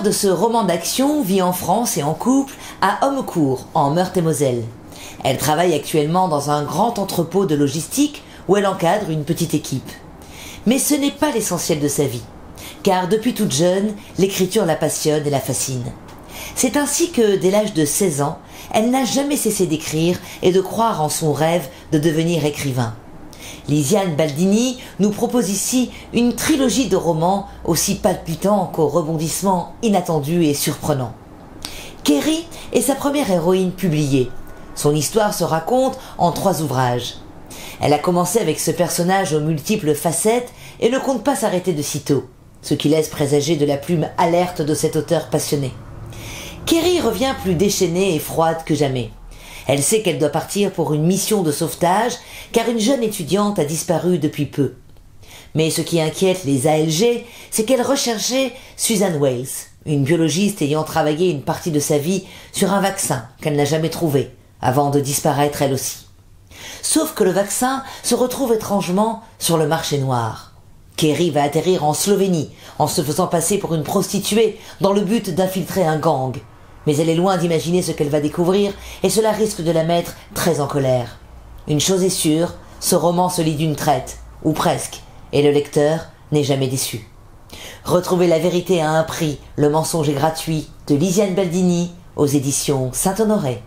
de ce roman d'action vit en France et en couple à Hommecourt, en Meurthe-et-Moselle. Elle travaille actuellement dans un grand entrepôt de logistique où elle encadre une petite équipe. Mais ce n'est pas l'essentiel de sa vie, car depuis toute jeune, l'écriture la passionne et la fascine. C'est ainsi que, dès l'âge de 16 ans, elle n'a jamais cessé d'écrire et de croire en son rêve de devenir écrivain. Lisiane Baldini nous propose ici une trilogie de romans aussi palpitants qu'aux rebondissements inattendus et surprenants. Kerry est sa première héroïne publiée. Son histoire se raconte en 3 ouvrages. Elle a commencé avec ce personnage aux multiples facettes et ne compte pas s'arrêter de sitôt, ce qui laisse présager de la plume alerte de cet auteur passionné. Kerry revient plus déchaînée et froide que jamais. Elle sait qu'elle doit partir pour une mission de sauvetage, car une jeune étudiante a disparu depuis peu. Mais ce qui inquiète les ALG, c'est qu'elle recherchait Susan Wales, une biologiste ayant travaillé une partie de sa vie sur un vaccin qu'elle n'a jamais trouvé, avant de disparaître elle aussi. Sauf que le vaccin se retrouve étrangement sur le marché noir. Kerry va atterrir en Slovénie, en se faisant passer pour une prostituée, dans le but d'infiltrer un gang. Mais elle est loin d'imaginer ce qu'elle va découvrir, et cela risque de la mettre très en colère. Une chose est sûre, ce roman se lit d'une traite, ou presque, et le lecteur n'est jamais déçu. Retrouvez la vérité à un prix, le mensonge est gratuit, de Lisiane Baldini, aux éditions Saint-Honoré.